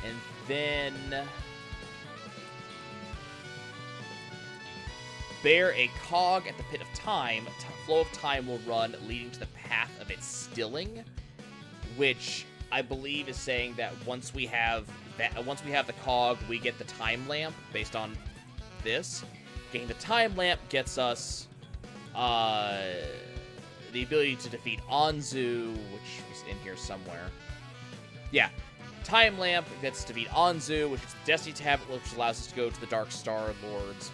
And then bear a cog at the pit of time. Flow of time will run, leading to the path of its stilling, which I believe is saying that once we have the cog, we get the time lamp based on this. Getting the time lamp gets us the ability to defeat Anzu, which was in here somewhere. Yeah. Time lamp gets to defeat Anzu, which is the Destiny tablet, which allows us to go to the Dark Star Lord's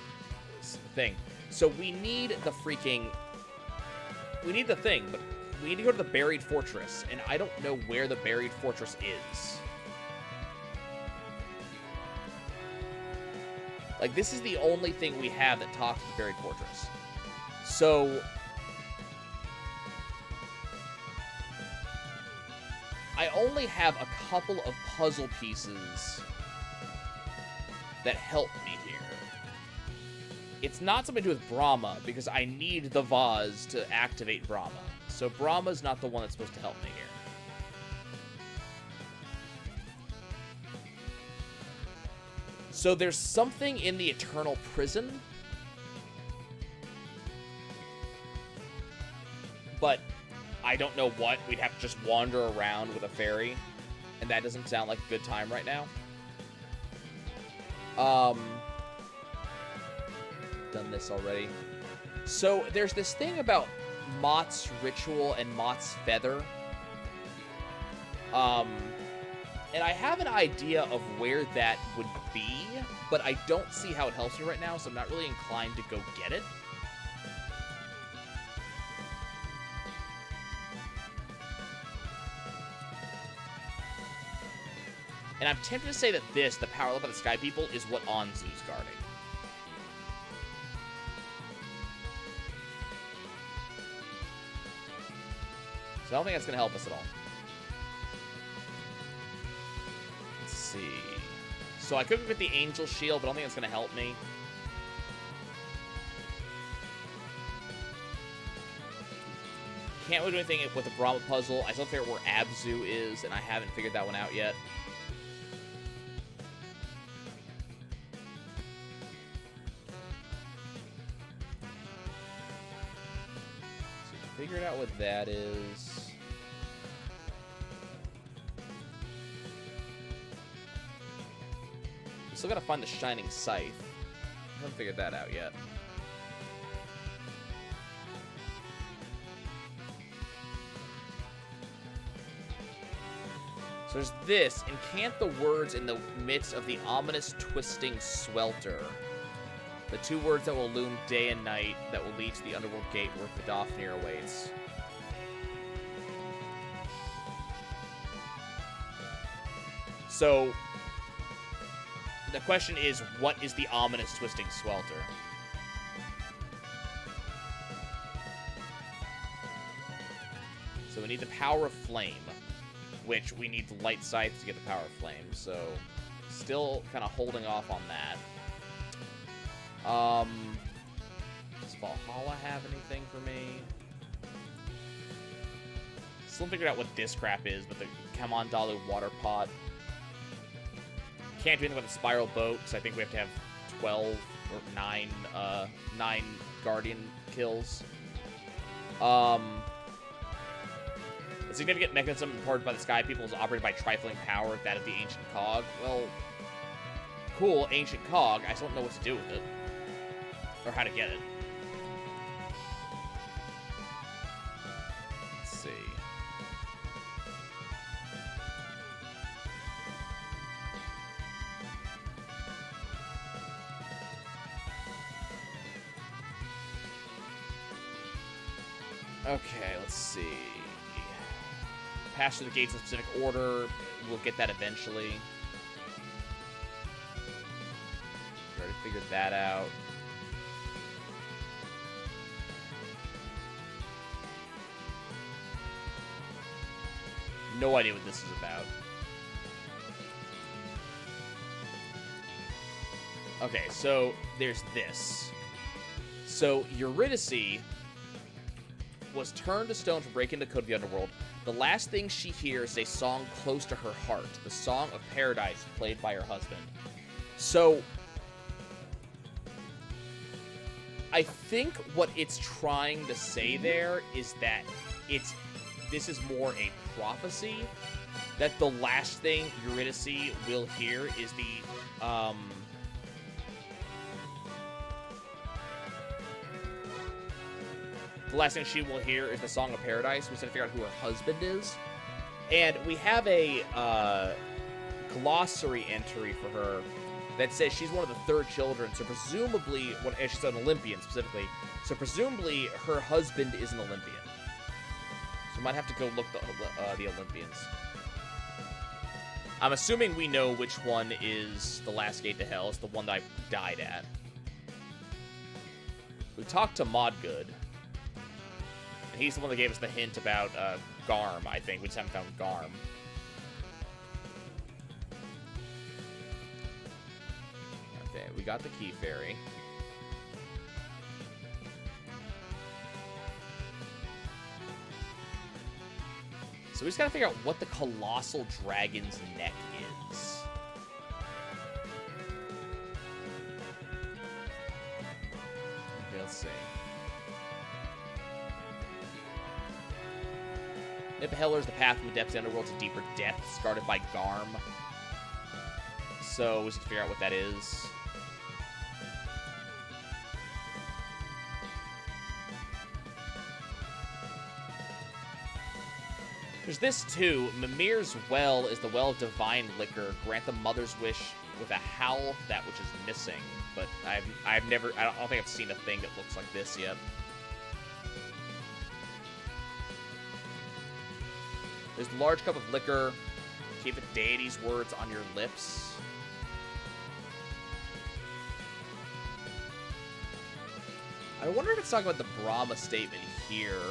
thing. So we need the thing, but we need to go to the Buried Fortress, and I don't know where the Buried Fortress is. Like, this is the only thing we have that talks to the Buried Fortress. So I only have a couple of puzzle pieces that help me here. It's not something to do with Brahma, because I need the vase to activate Brahma. So Brahma's not the one that's supposed to help me here. So there's something in the Eternal Prison, but I don't know what. We'd have to just wander around with a fairy, and that doesn't sound like a good time right now. Done this already. So there's this thing about Mott's ritual and Mott's feather. And I have an idea of where that would be, but I don't see how it helps me right now, so I'm not really inclined to go get it. And I'm tempted to say that this, the power level by the Sky People, is what Anzu's guarding. So I don't think that's going to help us at all. Let's see. So I could get the Angel Shield, but I don't think that's going to help me. Can't really do anything with the Brahma puzzle. I still figure out where Abzu is, and I haven't figured that one out yet. Figured out what that is. We still gotta find the Shining Scythe. I haven't figured that out yet. So there's this. Incant the words in the midst of the ominous twisting swelter. The two words that will loom day and night that will lead to the underworld gate where Fafnir awaits. So, the question is, what is the ominous twisting swelter? So we need the power of flame, which we need the light scythe to get the power of flame. So, still kind of holding off on that. Does Valhalla have anything for me? Still haven't figured out what this crap is, but the Kamandalu water pot. Can't do anything with the spiral boat, because I think we have to have 12 or 9 guardian kills. A significant mechanism imparted by the Sky People is operated by trifling power, that of the Ancient Cog. Well, cool, Ancient Cog. I still don't know what to do with it. Or how to get it. Let's see. Okay, let's see. Pass through the gates in specific order. We'll get that eventually. Already figured that out. No idea what this is about. Okay, so there's this. So Eurydice was turned to stone for breaking the code of the underworld. The last thing she hears is a song close to her heart, the Song of Paradise, played by her husband. So, I think what it's trying to say there is that this is more a prophecy, that the last thing Eurydice will hear is the last thing she will hear is the Song of Paradise. We just have to figure out who her husband is. And we have a glossary entry for her that says she's one of the third children, so presumably, and she's an Olympian specifically, so presumably her husband is an Olympian. So might have to go look the Olympians. I'm assuming we know which one is the last gate to hell. It's the one that I died at. We talked to Modgood. And he's the one that gave us the hint about Garm, I think. We just haven't found Garm. Okay, we got the Key Fairy. So we just gotta figure out what the Colossal Dragon's neck is. Okay, let's see. Nibelheller is the path from the depths of the underworld to deeper depths, guarded by Garm. So we just have to figure out what that is. There's this too. Mimir's well is the well of divine liquor. Grant the mother's wish with a howl that which is missing. But I don't think I've seen a thing that looks like this yet. There's the large cup of liquor. Keep the deity's words on your lips. I wonder if it's talking about the Brahma statement here.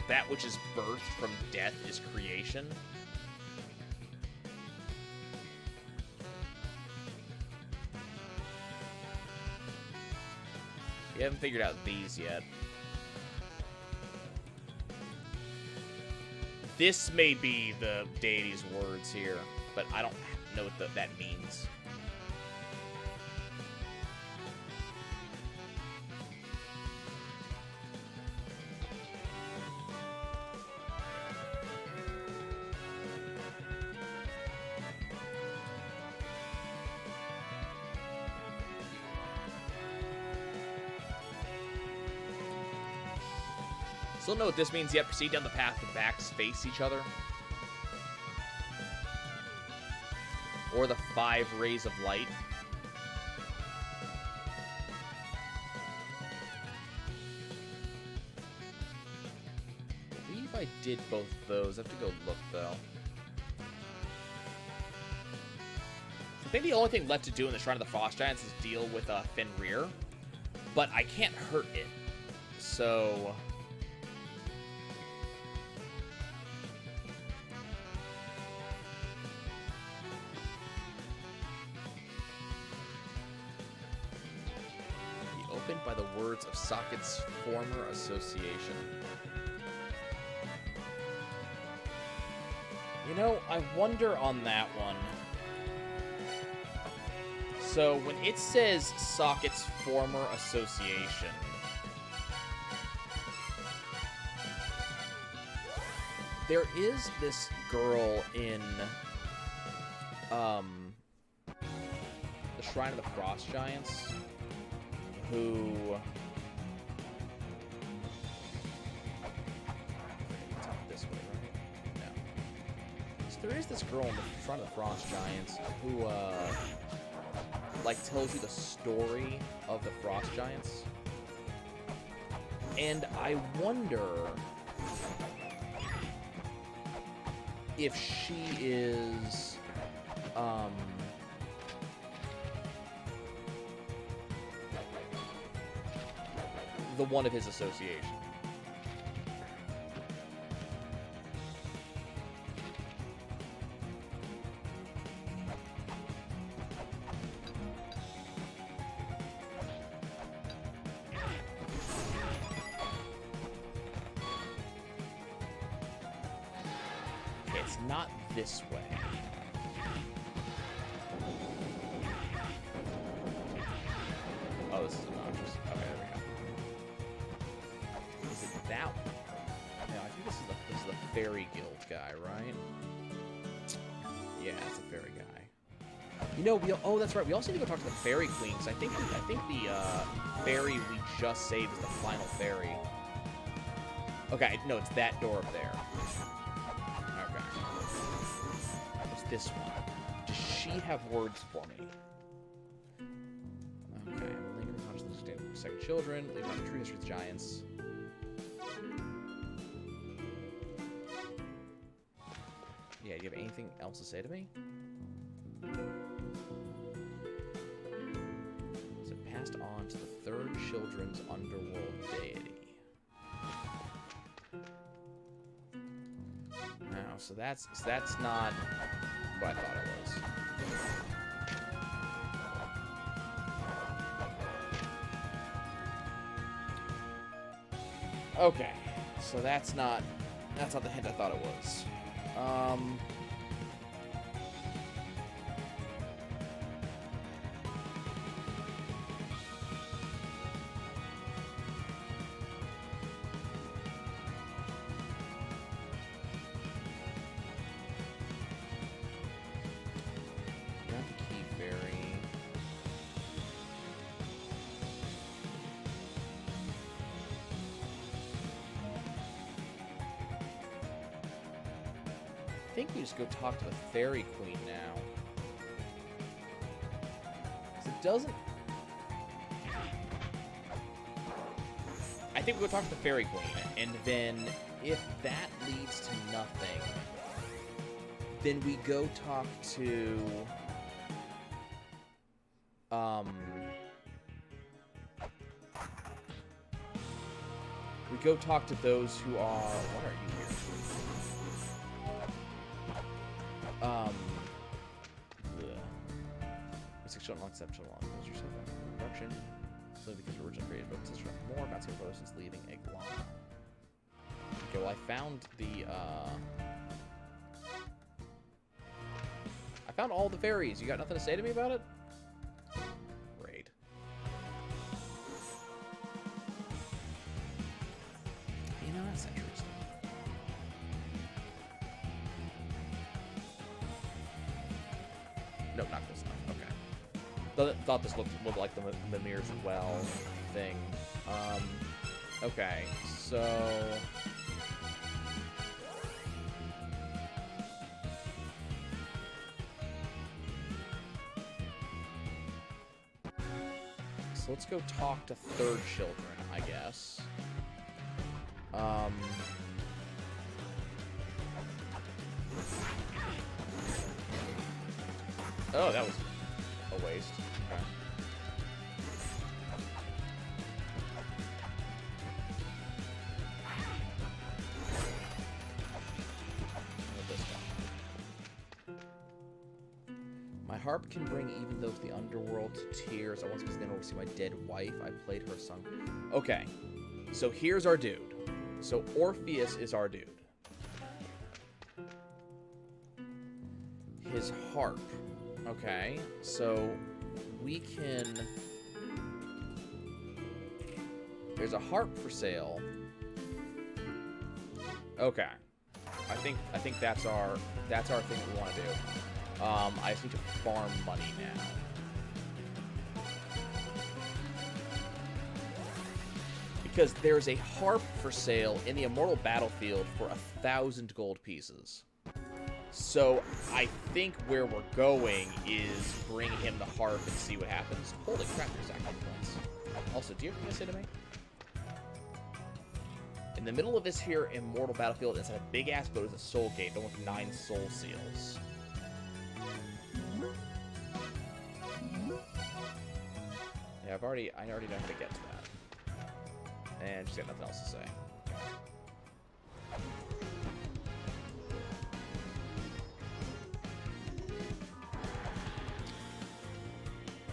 That which is birthed from death is creation. We haven't figured out these yet. This may be the deity's words here, but I don't know what that means. Still don't know what this means yet. Proceed down the path. The backs face each other. Or the 5 rays of light. I believe I did both those. I have to go look, though. I think the only thing left to do in the Shrine of the Frost Giants is deal with Fenrir. But I can't hurt it. So... by the words of Socket's former association. You know, I wonder on that one. So, when it says Socket's former association, there is this girl in, the Shrine of the Frost Giants, who this way, right? No. So there is this girl in the front of the Frost Giants who like tells you the story of the Frost Giants. And I wonder if she is the one of his association. it's not this way. Oh, this is obnoxious. Okay, there we go. Is it that one? No, I think this is the Fairy Guild guy, right? Yeah, it's a fairy guy. You know, oh, that's right. We also need to go talk to the Fairy Queen, because I think the fairy we just saved is the final fairy. Okay, no, it's that door up there. Okay. What's this one? Does she have words for me? Okay, I'm lingering on to the second children, leave on a true history with giants. Yeah, do you have anything else to say to me? So it passed on to the third children's underworld deity. Now, so that's not what I thought it was. Okay, so that's not the hint I thought it was. Got the key fairy. I think we just go talk to the Fairy Queen now. 'Cause it doesn't... I think we go talk to the Fairy Queen, and then if that leads to nothing, then we go talk to... we go talk to those who are... What are you here? Exceptional, unexceptional, production. So because originally created by the sister of more, not so close since leading a glom. Okay, well I found the I found all the fairies. You got nothing to say to me about it? Great. You know, that's interesting. No, not close enough. Okay. Thought this looked like the Mimir's Well thing. Okay, so... So let's go talk to third children, I guess. Oh, that was a waste. Okay. My harp can bring even those of the underworld to tears. I once was then over to see my dead wife. I played her song. Okay, so here's our dude. So Orpheus is our dude. His harp. Okay, so we can... There's a harp for sale. Okay. I think that's our thing that we want to do. I just need to farm money now. Because there's a harp for sale in the Immortal Battlefield for 1,000 gold pieces. So I think where we're going is bring him the harp and see what happens. Holy crap, there's actually points. Also, do you have anything to say to me? In the middle of this here Immortal Battlefield, it's a big-ass boat with a soul gate, but with 9 soul seals. Yeah, I already know how to get to that. And just got nothing else to say.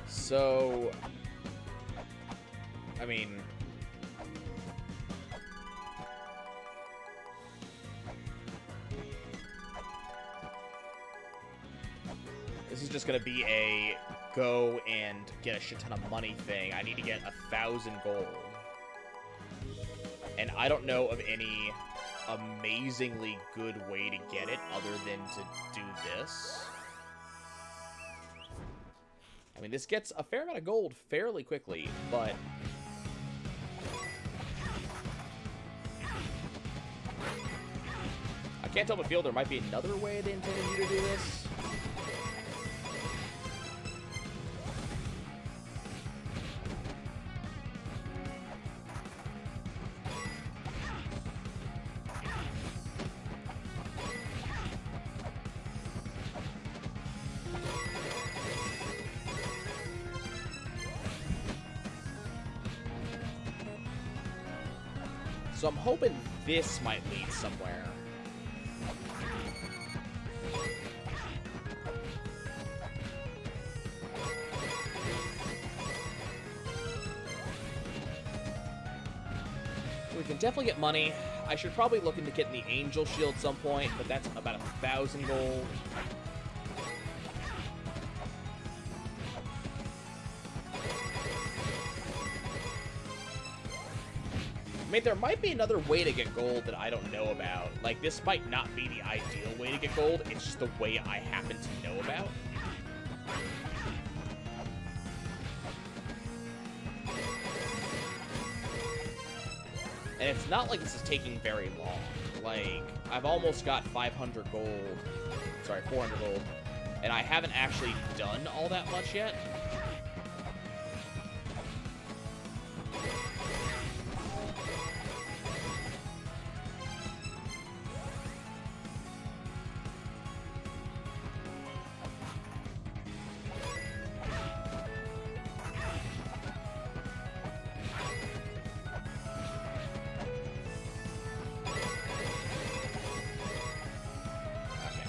So, I mean, this is just gonna be a go and get a shit ton of money thing. I need to get 1,000 gold. And I don't know of any amazingly good way to get it other than to do this. I mean, this gets a fair amount of gold fairly quickly, but... I can't help but feel there might be another way they intended you to do this. So I'm hoping this might lead somewhere. We can definitely get money. I should probably look into getting the Angel Shield at some point, but that's about 1,000 gold. I mean, there might be another way to get gold that I don't know about. Like, this might not be the ideal way to get gold, it's just the way I happen to know about. And it's not like this is taking very long. Like, I've almost got 500 gold. Sorry, 400 gold. And I haven't actually done all that much yet.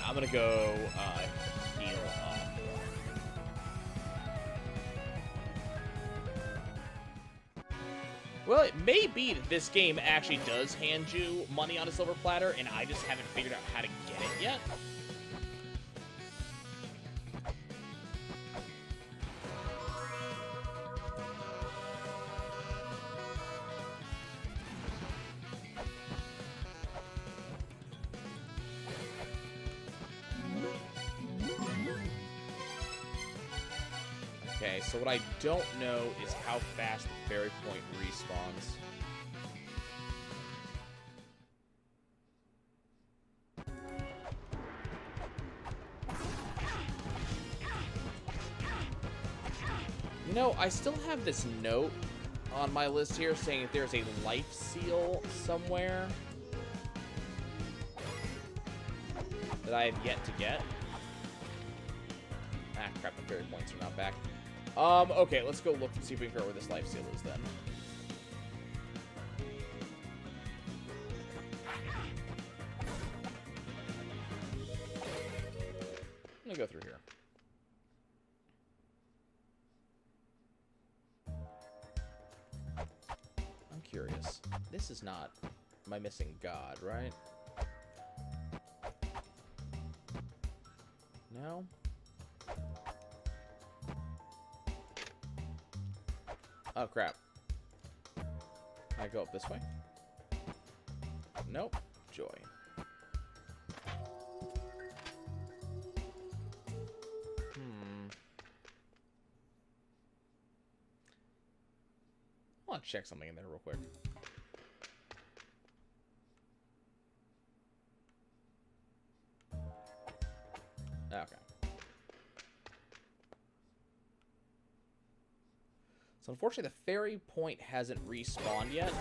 I'm gonna go heal up. Well, it may be that this game actually does hand you money on a silver platter, and I just haven't figured out how to get it yet. Okay, so what I don't know is how fast the fairy point respawns. You know, I still have this note on my list here saying that there's a life seal somewhere that I have yet to get. Ah, crap, the fairy points are not back. Okay, let's go look and see if we can figure out where this life seal is then. I'm gonna go through here. I'm curious. This is not my missing god, right? No? Oh, crap. I go up this way? Nope. Joy. I want to check something in there real quick. Okay. So unfortunately, the fairy point hasn't respawned yet,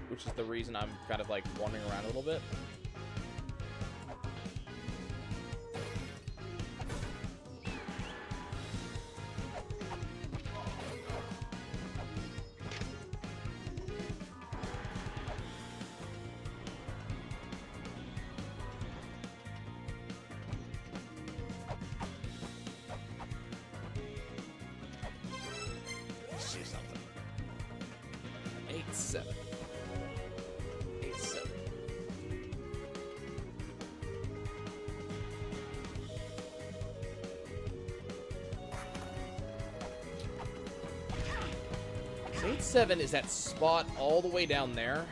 which is the reason I'm kind of like wandering around a little bit. See something. 8-7. 8-7. 8-7 is that spot all the way down there.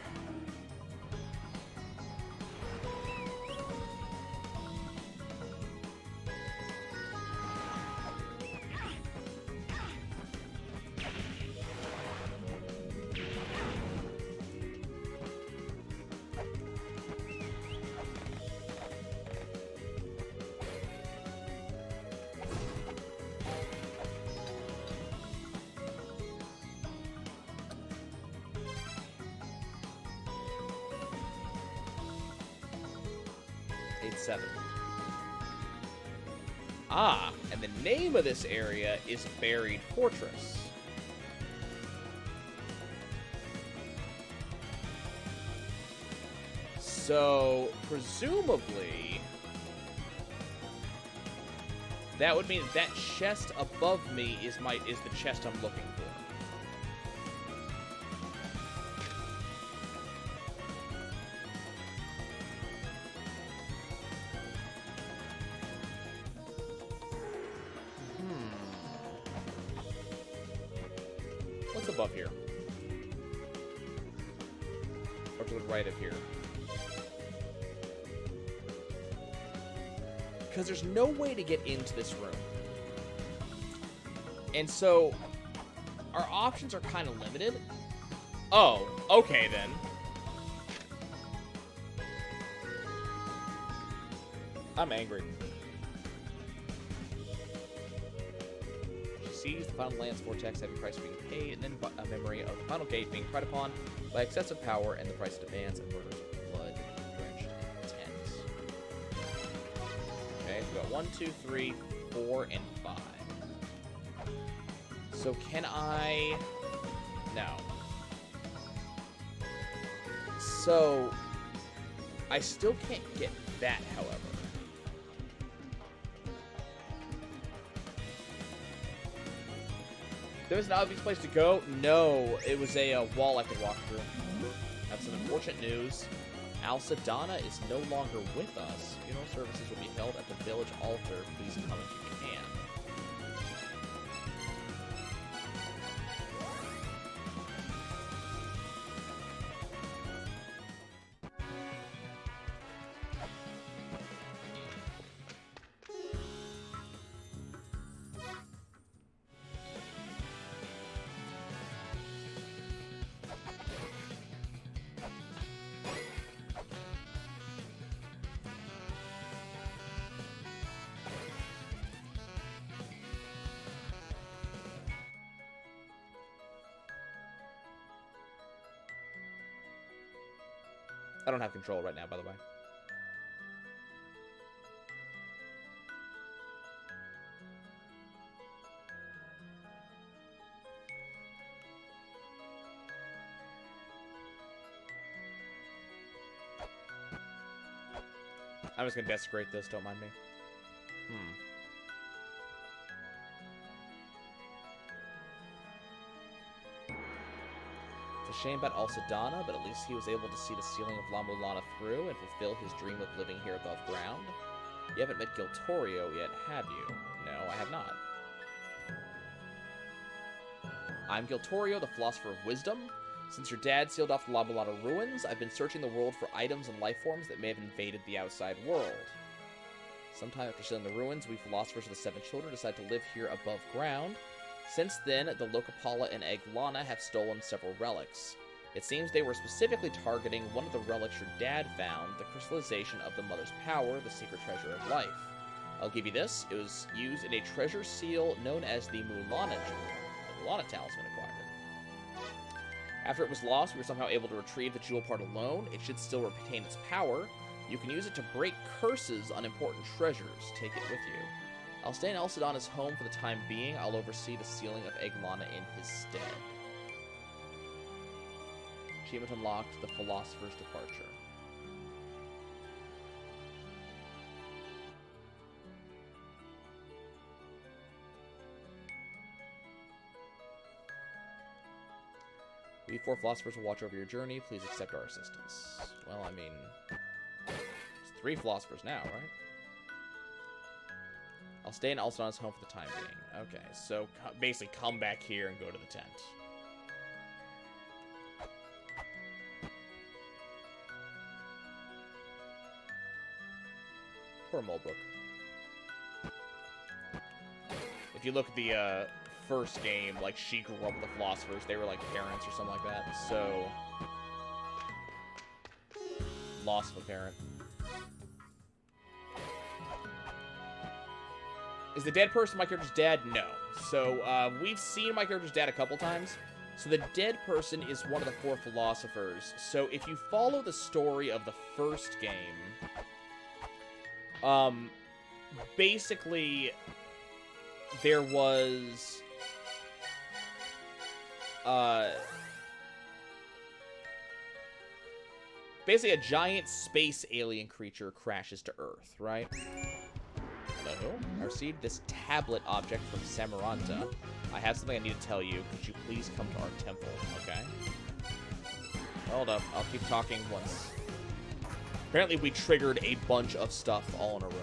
Ah, and the name of this area is Buried Fortress. So, presumably, that would mean that chest above me is the chest I'm looking for. What's above here? Or to the right of here? Because there's no way to get into this room. And so, our options are kind of limited. Oh, okay then. I'm angry. She sees the final lance vortex, heavy price being paid, and then a memory of the final gate being tried upon by excessive power and the price of demands and murderous blood-drenched intent. Okay, so we got 1, 2, 3, 4, and 5. So can I... No. So, I still can't get that, however. There was an obvious place to go? No, it was a wall I could walk through. That's some unfortunate news. Alcedana is no longer with us. Funeral services will be held at the village altar. Please come if you can. I don't have control right now, by the way. I'm just gonna desecrate this, don't mind me. It's a shame about Alcedana, but at least he was able to see the ceiling of La Mulana through and fulfill his dream of living here above ground. You haven't met Torrio yet, have you? No, I have not. I'm Torrio, the Philosopher of Wisdom. Since your dad sealed off the La Mulana ruins, I've been searching the world for items and life forms that may have invaded the outside world. Sometime after sealing the ruins, we philosophers of the Seven Children decided to live here above ground. Since then, the Locapala and Eglana have stolen several relics. It seems they were specifically targeting one of the relics your dad found, the crystallization of the Mother's Power, the secret treasure of life. I'll give you this. It was used in a treasure seal known as the Mulana jewel, the Mulana talisman acquired. After it was lost, we were somehow able to retrieve the jewel part alone. It should still retain its power. You can use it to break curses on important treasures. Take it with you. I'll stay in Alcedana's home for the time being. I'll oversee the sealing of Eglana in his stead. Achievement unlocked, the Philosopher's Departure. We 4 philosophers will watch over your journey. Please accept our assistance. Well, I mean, it's 3 philosophers now, right? I'll stay in Alcedana's home for the time being. Okay, so basically come back here and go to the tent. Poor Mulbrook. If you look at the first game, like, she grew up with the Philosophers. They were like parents or something like that. So, loss of a parent. Is the dead person my character's dad? No. So, we've seen my character's dad a couple times. So the dead person is one of the 4 philosophers. So if you follow the story of the first game, basically, there was, basically a giant space alien creature crashes to Earth, right? Hello? I received this tablet object from Samaranta. I have something I need to tell you. Could you please come to our temple, okay? Hold up. I'll keep talking once. Apparently we triggered a bunch of stuff all in a row.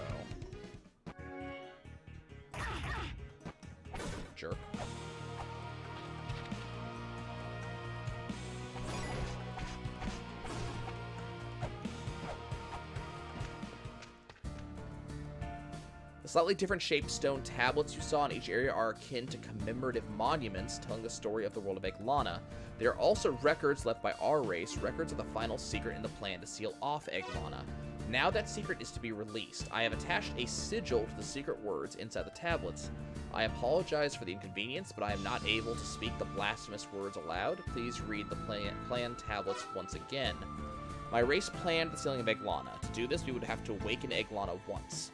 Jerk. The slightly different shaped stone tablets you saw in each area are akin to commemorative monuments telling the story of the world of Eglana. They are also records left by our race, records of the final secret in the plan to seal off Eglana. Now that secret is to be released. I have attached a sigil to the secret words inside the tablets. I apologize for the inconvenience, but I am not able to speak the blasphemous words aloud. Please read the plan tablets once again. My race planned the sealing of Eglana. To do this, we would have to awaken Eglana once.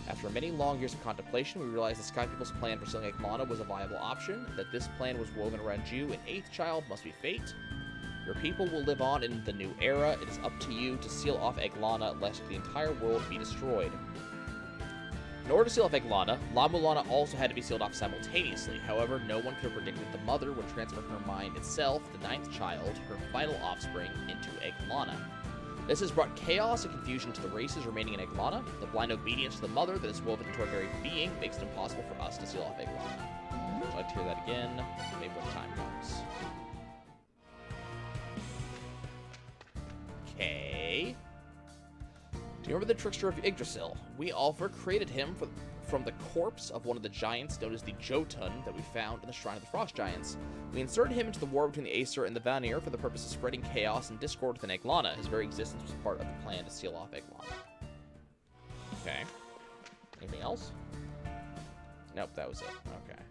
After many long years of contemplation, we realized the Sky People's plan for sealing Eglana was a viable option, that this plan was woven around you, an 8th child must be fate. Your people will live on in the new era. It is up to you to seal off Eglana, lest the entire world be destroyed. In order to seal off Eglana, La Mulana also had to be sealed off simultaneously. However, no one could have predicted the mother would transfer her mind itself, the 9th child, her final offspring, into Eglana. This has brought chaos and confusion to the races remaining in Eglana. The blind obedience to the mother that is woven into our very being makes it impossible for us to seal off Eglana. Would you like to hear that again? Maybe when time comes. Okay. Do you remember the trickster of Yggdrasil? We Alfred created him from the corpse of one of the giants known as the Jotun that we found in the Shrine of the Frost Giants. We inserted him into the war between the Aesir and the Vanir for the purpose of spreading chaos and discord within Eglana. His very existence was part of the plan to seal off Eglana. Okay. Anything else? Nope, that was it. Okay.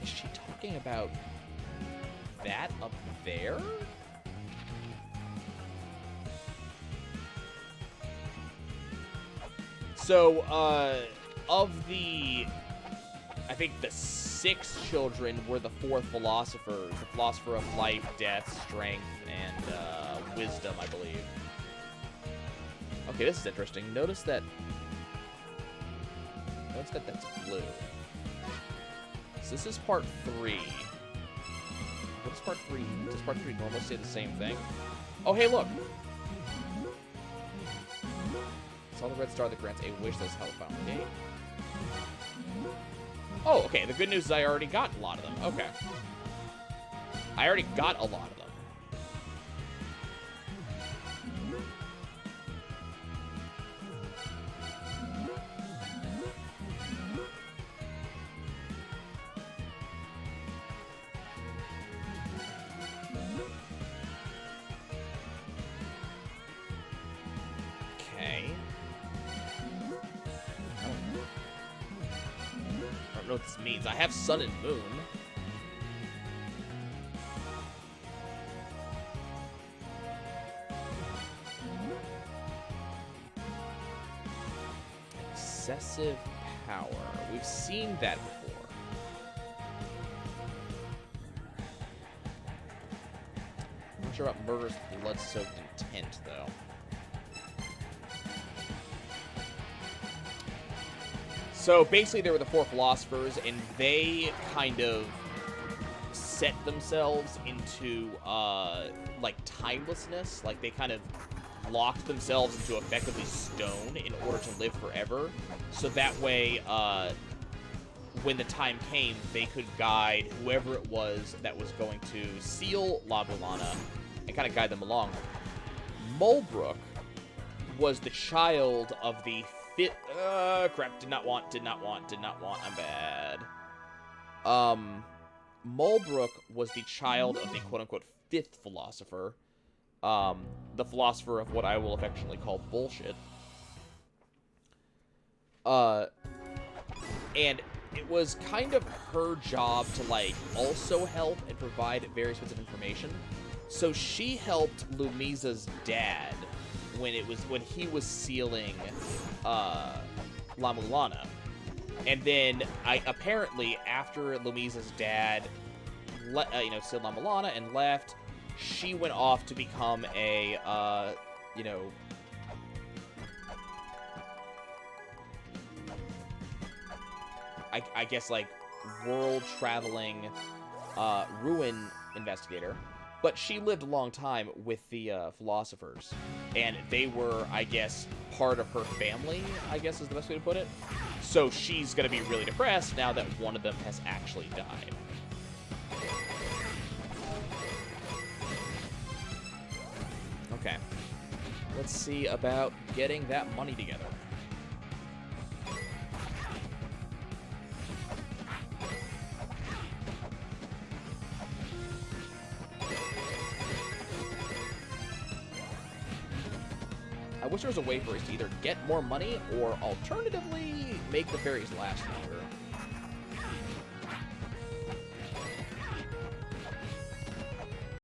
Is she talking about that up there? So, of the, I think the 6 children were the 4 philosophers. The philosopher of life, death, strength, and wisdom, I believe. Okay, this is interesting. Notice that that's blue. So this is part 3. What is part 3? Does part 3 normally say the same thing? Oh, hey, look! Saw the red star that grants a wish that's held found. Okay. Oh, okay. The good news is I already got a lot of them. Okay. I already got a lot of them. Know what this means. I have sun and moon. Excessive power. We've seen that before. I'm not sure about murder's blood-soaked intent, though. So basically there were the 4 philosophers, and they kind of set themselves into, like, timelessness. Like, they kind of locked themselves into effectively stone in order to live forever. So that way, when the time came, they could guide whoever it was that was going to seal La Mulana and kind of guide them along. Mulbrook was the child of the fifth... crap, did not want, I'm bad. Mulbrook was the child of the quote-unquote fifth philosopher. The philosopher of what I will affectionately call bullshit. And it was kind of her job to, like, also help and provide various bits of information. So she helped Lumisa's dad when he was sealing La Mulana. And then apparently after Lumisa's dad sealed La Mulana and left, she went off to become a I guess, like, world-traveling ruin investigator. But she lived a long time with the philosophers. And they were, I guess, part of her family, I guess is the best way to put it. So she's going to be really depressed now that one of them has actually died. Okay. Let's see about getting that money together. I wish there was a way for us to either get more money or alternatively make the fairies last longer.